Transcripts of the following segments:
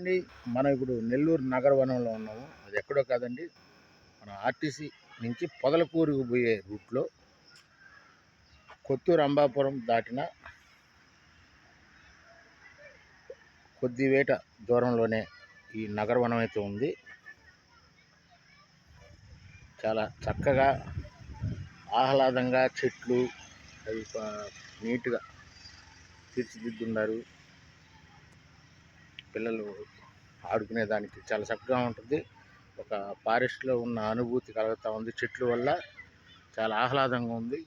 అండి, మనం ఇప్పుడు నెల్లూరు నగర వనంలో ఉన్నాము. అది ఎక్కడో కాదండి, మన ఆర్టీసీ నుంచి పొదలకూరుకు పోయే రూట్లో కొత్తూరు అంబాపురం దాటిన కొద్దివేట దూరంలోనే ఈ నగరవనం అయితే ఉంది. చాలా చక్కగా ఆహ్లాదంగా చెట్లు అవి నీట్గా తీర్చిదిద్దున్నారు. పిల్లలు ఆడుకునేదానికి చాలా చక్కగా ఉంటుంది. ఒక ఫారెస్ట్లో ఉన్న అనుభూతి కలుగుతూ ఉంది. చెట్ల వల్ల చాలా ఆహ్లాదంగా ఉంది.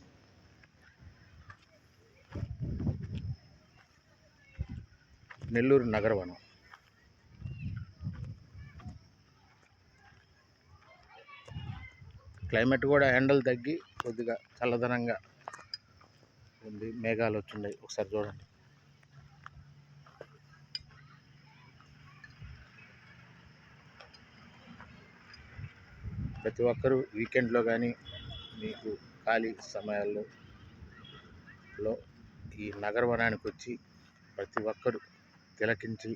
నెల్లూరు నగరవనం. క్లైమేట్ కూడా ఎండలు తగ్గి కొద్దిగా చల్లదనంగా ఉంది. మేఘాలు వచ్చినాయి, ఒకసారి చూడండి. ప్రతి ఒక్కరూ వీకెండ్లో కానీ మీకు ఖాళీ సమయాల్లో ఈ నగరవనానికి వచ్చి ప్రతి ఒక్కరూ తిలకించి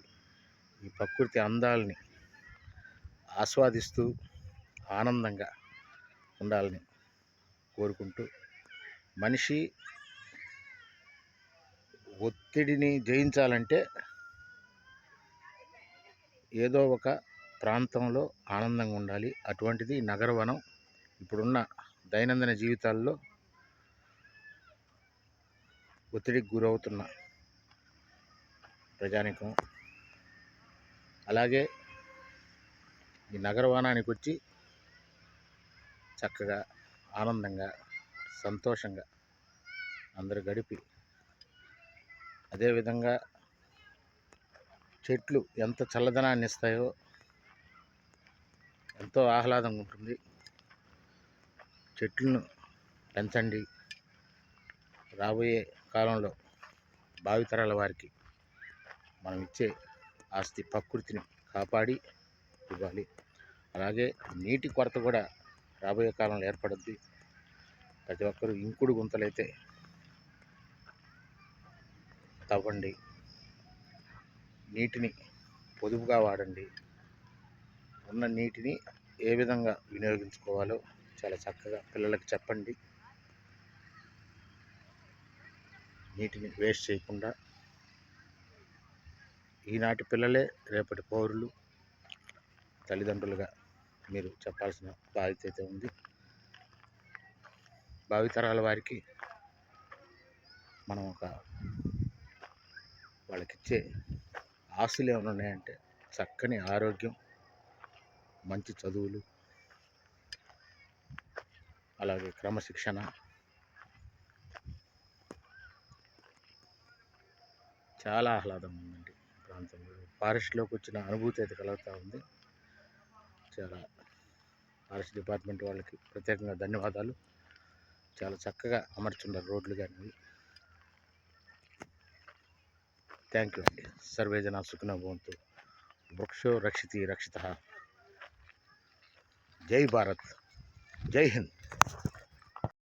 ఈ ప్రకృతి అందాలని ఆస్వాదిస్తూ ఆనందంగా ఉండాలని కోరుకుంటూ, మనిషి ఒత్తిడిని జయించాలంటే ఏదో ఒక ప్రాంతంలో ఆనందంగా ఉండాలి. అటువంటిది నగరవనం. ఇప్పుడున్న దైనందిన జీవితాల్లో ఒత్తిడికి గురవుతున్న ప్రజానికం అలాగే ఈ నగరవనానికి వచ్చి చక్కగా ఆనందంగా సంతోషంగా అందరూ గడిపి, అదేవిధంగా చెట్లు ఎంత చల్లదనాన్ని ఇస్తాయో ఎంతో ఆహ్లాదంగా ఉంటుంది. చెట్లను పెంచండి. రాబోయే కాలంలో భావితరాల వారికి మనం ఇచ్చే ఆస్తి ప్రకృతిని కాపాడి ఇవ్వాలి. అలాగే నీటి కొరత కూడా రాబోయే కాలంలో ఏర్పడుద్ది. ప్రతి ఒక్కరూ ఇంకుడు గుంతలైతే తవ్వండి, నీటిని పొదుపుగా వాడండి. ఉన్న నీటిని ఏ విధంగా వినియోగించుకోవాలో చాలా చక్కగా పిల్లలకు చెప్పండి. నీటిని వేస్ట్ చేయకుండా. ఈనాటి పిల్లలే రేపటి పౌరులు. తల్లిదండ్రులుగా మీరు చెప్పాల్సిన బాధ్యత అయితే ఉంది. భావితరాల వారికి మనం వాళ్ళకిచ్చే ఆస్తులు ఏమైనా ఉన్నాయంటే చక్కని ఆరోగ్యం, మంచి చదువులు, అలాగే క్రమశిక్షణ. చాలా ఆహ్లాదంగా ఉందండి ప్రాంతంలో. ఫారెస్ట్లోకి వచ్చిన అనుభూతి అయితే కలుగుతూ ఉంది. చాలా ఫారెస్ట్ డిపార్ట్మెంట్ వాళ్ళకి ప్రత్యేకంగా ధన్యవాదాలు. చాలా చక్కగా అమర్చున్నారు రోడ్లు కానీ. థ్యాంక్ యూ అండి. సర్వే జనా సుఖినో భవంతు. వృక్షో రక్షితి రక్షితః. జై భారత్, జై హింద్.